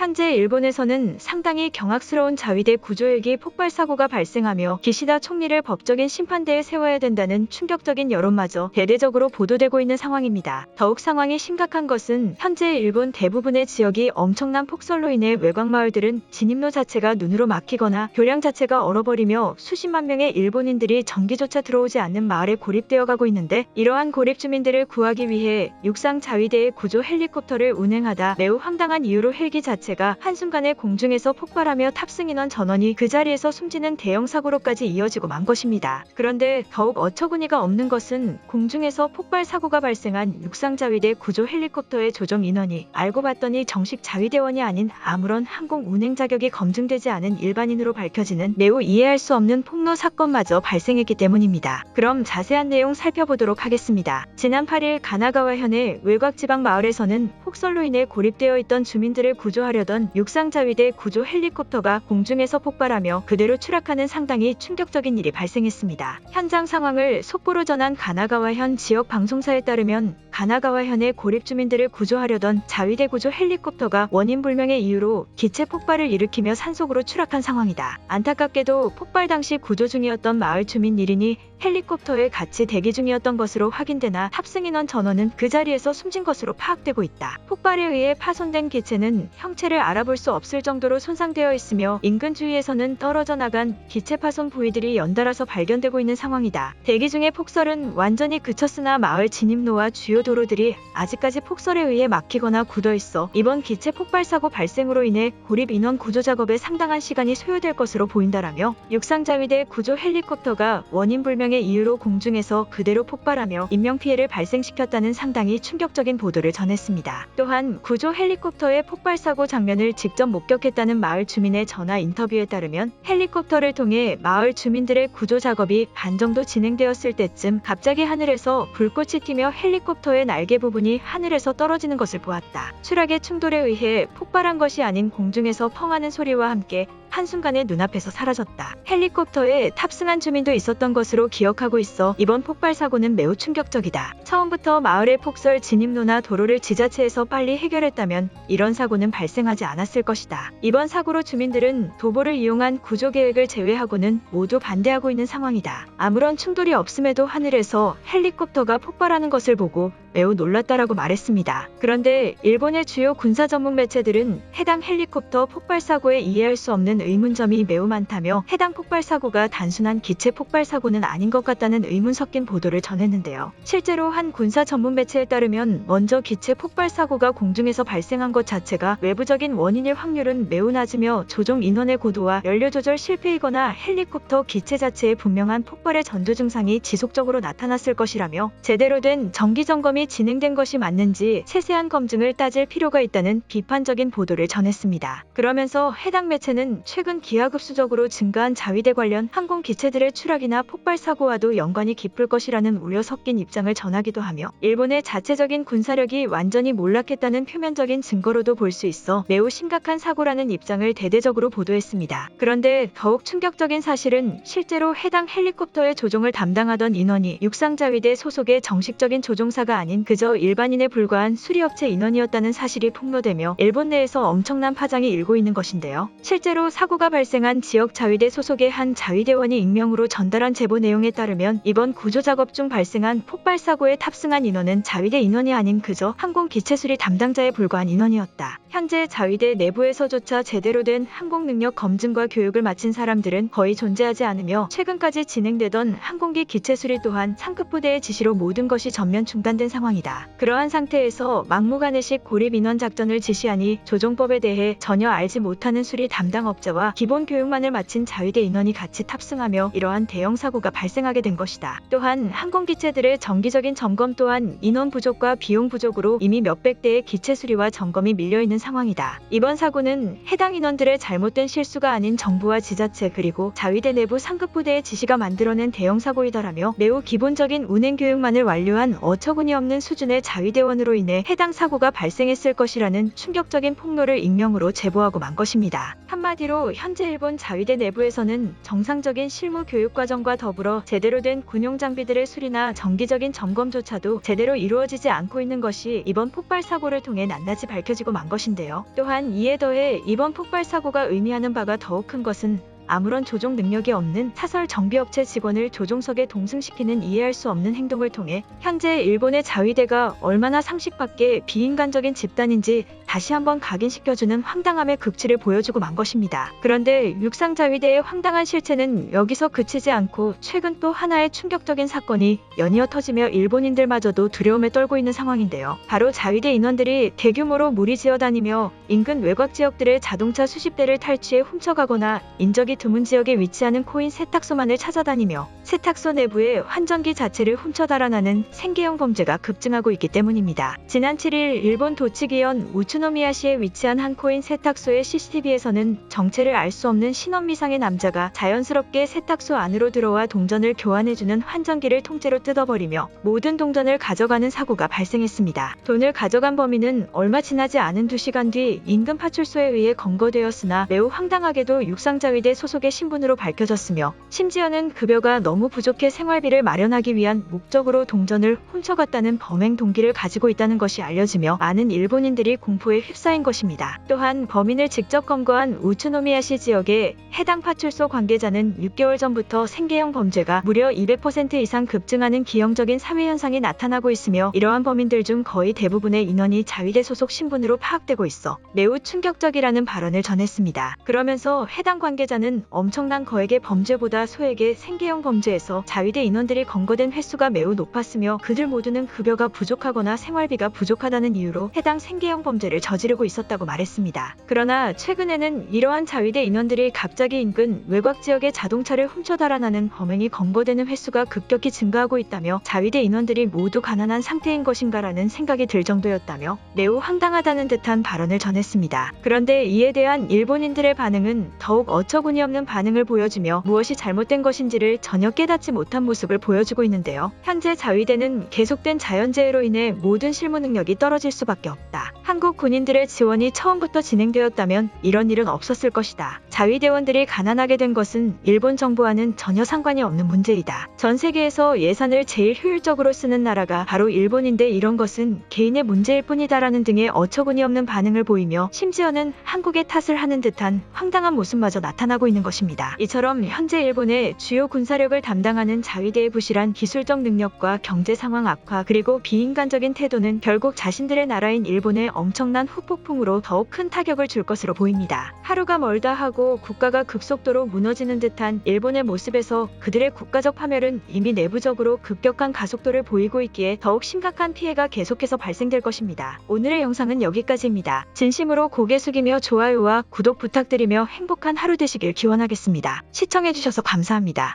현재 일본에서는 상당히 경악스러운 자위대 구조헬기 폭발 사고가 발생하며 기시다 총리를 법적인 심판대에 세워야 된다는 충격적인 여론마저 대대적으로 보도되고 있는 상황입니다. 더욱 상황이 심각한 것은 현재 일본 대부분의 지역이 엄청난 폭설로 인해 외곽 마을들은 진입로 자체가 눈으로 막히거나 교량 자체가 얼어버리며 수십만 명의 일본인들이 전기조차 들어오지 않는 마을에 고립되어 가고 있는데, 이러한 고립 주민들을 구하기 위해 육상 자위대의 구조 헬리콥터를 운행하다 매우 황당한 이유로 헬기 자체가 한순간에 공중에서 폭발하며 탑승 인원 전원이 그 자리에서 숨지는 대형 사고로까지 이어지고 만 것입니다. 그런데 더욱 어처구니가 없는 것은 공중에서 폭발 사고가 발생한 육상 자위대 구조 헬리콥터의 조종 인원이 알고 봤더니 정식 자위대원이 아닌 아무런 항공 운행 자격이 검증되지 않은 일반인으로 밝혀지는 매우 이해할 수 없는 폭로 사건마저 발생했기 때문입니다. 그럼 자세한 내용 살펴보도록 하겠습니다. 지난 8일 가나가와현의 외곽 지방 마을에서는 폭설로 인해 고립되어 있던 주민들을 구조하려던 육상 자위대 구조 헬리콥터가 공중에서 폭발하며 그대로 추락하는 상당히 충격적인 일이 발생했습니다. 현장 상황을 속보로 전한 가나가와현 지역 방송사에 따르면 가나가와현의 고립 주민들을 구조하려던 자위대 구조 헬리콥터가 원인 불명의 이유로 기체 폭발을 일으키며 산속으로 추락한 상황이다. 안타깝게도 폭발 당시 구조 중이었던 마을 주민 1인이 헬리콥터에 같이 대기 중이었던 것으로 확인되나 탑승 인원 전원은 그 자리에서 숨진 것으로 파악되고 있다. 폭발에 의해 파손된 기체는 형체를 알아볼 수 없을 정도로 손상되어 있으며 인근 주위에서는 떨어져 나간 기체 파손 부위들이 연달아서 발견되고 있는 상황이다. 대기 중의 폭설은 완전히 그쳤으나 마을 진입로와 주요 도로들이 아직까지 폭설에 의해 막히거나 굳어 있어 이번 기체 폭발 사고 발생으로 인해 고립 인원 구조 작업에 상당한 시간이 소요될 것으로 보인다라며, 육상 자위대 구조 헬리콥터가 원인 불명의 이유로 공중에서 그대로 폭발하며 인명피해를 발생시켰다는 상당히 충격적인 보도를 전했습니다. 또한 구조 헬리콥터의 폭발 사고 장면을 직접 목격했다는 마을 주민의 전화 인터뷰에 따르면 헬리콥터를 통해 마을 주민들의 구조 작업이 반 정도 진행되었을 때쯤 갑자기 하늘에서 불꽃이 튀며 헬리콥터의 날개 부분이 하늘에서 떨어지는 것을 보았다. 추락의 충돌에 의해 폭발한 것이 아닌 공중에서 펑하는 소리와 함께 한순간에 눈앞에서 사라졌다. 헬리콥터에 탑승한 주민도 있었던 것으로 기억하고 있어 이번 폭발 사고는 매우 충격적이다. 처음부터 마을의 폭설 진입로나 도로를 지자체에서 빨리 해결했다면 이런 사고는 발생하지 않았을 것이다. 이번 사고로 주민들은 도보를 이용한 구조 계획을 제외하고는 모두 반대하고 있는 상황이다. 아무런 충돌이 없음에도 하늘에서 헬리콥터가 폭발하는 것을 보고 매우 놀랐다라고 말했습니다. 그런데 일본의 주요 군사 전문 매체들은 해당 헬리콥터 폭발 사고에 이해할 수 없는 의문점이 매우 많다며 해당 폭발 사고가 단순한 기체 폭발 사고는 아닌 것 같다는 의문 섞인 보도를 전했는데요. 실제로 한 군사 전문 매체에 따르면 먼저 기체 폭발 사고가 공중에서 발생한 것 자체가 외부적인 원인일 확률은 매우 낮으며 조종 인원의 고도와 연료 조절 실패이거나 헬리콥터 기체 자체에 분명한 폭발의 전조 증상이 지속적으로 나타났을 것이라며, 제대로 된 정기 점검이 진행된 것이 맞는지 세세한 검증을 따질 필요가 있다는 비판적인 보도를 전했습니다. 그러면서 해당 매체는 최근 기하급수적으로 증가한 자위대 관련 항공 기체들의 추락이나 폭발 사고와도 연관이 깊을 것이라는 우려 섞인 입장을 전하기도 하며, 일본의 자체적인 군사력이 완전히 몰락했다는 표면적인 증거로도 볼 수 있어 매우 심각한 사고라는 입장을 대대적으로 보도했습니다. 그런데 더욱 충격적인 사실은 실제로 해당 헬리콥터의 조종을 담당하던 인원이 육상 자위대 소속의 정식적인 조종사가 아닌 그저 일반인에 불과한 수리업체 인원이었다는 사실이 폭로되며 일본 내에서 엄청난 파장이 일고 있는 것인데요. 실제로 사고가 발생한 지역 자위대 소속의 한 자위대원이 익명으로 전달한 제보 내용에 따르면 이번 구조 작업 중 발생한 폭발 사고에 탑승한 인원은 자위대 인원이 아닌 그저 항공 기체 수리 담당자에 불과한 인원이었다. 현재 자위대 내부에서조차 제대로 된 항공 능력 검증과 교육을 마친 사람들은 거의 존재하지 않으며, 최근까지 진행되던 항공기 기체 수리 또한 상급 부대의 지시로 모든 것이 전면 중단된 상황이다. 그러한 상태에서 막무가내식 고립 인원 작전을 지시하니 조종법에 대해 전혀 알지 못하는 수리 담당 업자와 기본 교육만을 마친 자위대 인원이 같이 탑승하며 이러한 대형 사고가 발생하게 된 것이다. 또한 항공기체들의 정기적인 점검 또한 인원 부족과 비용 부족으로 이미 몇백 대의 기체 수리와 점검이 밀려있는 상황이다. 이번 사고는 해당 인원들의 잘못된 실수가 아닌 정부와 지자체 그리고 자위대 내부 상급 부대의 지시가 만들어낸 대형 사고이다라며 매우 기본적인 운행 교육만을 완료한 어처구니 없는 없는 수준의 자위대원으로 인해 해당 사고가 발생했을 것이라는 충격적인 폭로를 익명으로 제보하고 만 것입니다. 한마디로 현재 일본 자위대 내부에서는 정상적인 실무 교육 과정과 더불어 제대로 된 군용 장비들의 수리나 정기적인 점검조차도 제대로 이루어지지 않고 있는 것이 이번 폭발 사고를 통해 낱낱이 밝혀지고 만 것인데요. 또한 이에 더해 이번 폭발 사고가 의미하는 바가 더욱 큰 것은 아무런 조종 능력이 없는 사설 정비업체 직원을 조종석에 동승시키는 이해할 수 없는 행동을 통해 현재 일본의 자위대가 얼마나 상식밖의 비인간적인 집단인지 다시 한번 각인시켜주는 황당함의 극치를 보여주고 만 것입니다. 그런데 육상 자위대의 황당한 실체는 여기서 그치지 않고 최근 또 하나의 충격적인 사건이 연이어 터지며 일본인들마저도 두려움에 떨고 있는 상황인데요. 바로 자위대 인원들이 대규모로 무리지어 다니며 인근 외곽 지역들의 자동차 수십 대를 탈취해 훔쳐가거나 인적이 드문 지역에 위치하는 코인 세탁소만을 찾아다니며 세탁소 내부의 환전기 자체를 훔쳐 달아나는 생계형 범죄가 급증하고 있기 때문입니다. 지난 7일 일본 도치기현 우츠노미야시에 위치한 한 코인 세탁소의 CCTV에서는 정체를 알 수 없는 신원미상의 남자가 자연스럽게 세탁소 안으로 들어와 동전을 교환해주는 환전기를 통째로 뜯어버리며 모든 동전을 가져가는 사고가 발생했습니다. 돈을 가져간 범인은 얼마 지나지 않은 2시간 뒤 인근 파출소에 의해 검거되었으나 매우 황당하게도 육상자위대 소속의 신분으로 밝혀졌으며 심지어는 급여가 너무 부족해 생활비를 마련하기 위한 목적으로 동전을 훔쳐갔다는 범행 동기를 가지고 있다는 것이 알려지며 많은 일본인들이 공포에 휩싸인 것입니다. 또한 범인을 직접 검거한 우츠노미야시 지역의 해당 파출소 관계자는 6개월 전부터 생계형 범죄가 무려 200% 이상 급증하는 기형적인 사회 현상이 나타나고 있으며 이러한 범인들 중 거의 대부분의 인원이 자위대 소속 신분으로 파악되고 있어 매우 충격적이라는 발언을 전했습니다. 그러면서 해당 관계자는 엄청난 거액의 범죄보다 소액의 생계형 범죄에서 자위대 인원들이 검거된 횟수가 매우 높았으며 그들 모두는 급여가 부족하거나 생활비가 부족하다는 이유로 해당 생계형 범죄를 저지르고 있었다고 말했습니다. 그러나 최근에는 이러한 자위대 인원들이 갑자기 인근 외곽 지역의 자동차를 훔쳐 달아나는 범행이 검거되는 횟수가 급격히 증가하고 있다며 자위대 인원들이 모두 가난한 상태인 것인가라는 생각이 들 정도였다며 매우 황당하다는 듯한 발언을 전했습니다. 그런데 이에 대한 일본인들의 반응은 더욱 어처구니없는 반응을 보여주며 무엇이 잘못된 것인지를 전혀 깨닫지 못한 모습을 보여주고 있는데요. 현재 자위대는 계속된 자연재해로 인해 모든 실무 능력이 떨어질 수밖에 없다. 한국 군인들의 지원이 처음부터 진행되었다면 이런 일은 없었을 것이다. 자위대원들이 가난하게 된 것은 일본 정부와는 전혀 상관이 없는 문제이다. 전 세계에서 예산을 제일 효율적으로 쓰는 나라가 바로 일본인데 이런 것은 개인의 문제일 뿐이다라는 등의 어처구니없는 반응을 보이며 심지어는 한국의 탓을 하는 듯한 황당한 모습마저 나타나고 있는 것입니다. 이처럼 현재 일본의 주요 군사력을 담당하는 자위대의 부실한 기술적 능력과 경제 상황 악화 그리고 비인간적인 태도는 결국 자신들의 나라인 일본의 엄청난 후폭풍으로 더욱 큰 타격을 줄 것으로 보입니다. 하루가 멀다 하고 국가가 급속도로 무너지는 듯한 일본의 모습에서 그들의 국가적 파멸은 이미 내부적으로 급격한 가속도를 보이고 있기에 더욱 심각한 피해가 계속해서 발생될 것입니다. 오늘의 영상은 여기까지입니다. 진심으로 고개 숙이며 좋아요와 구독 부탁드리며 행복한 하루 되시길 기원하겠습니다. 시청해주셔서 감사합니다.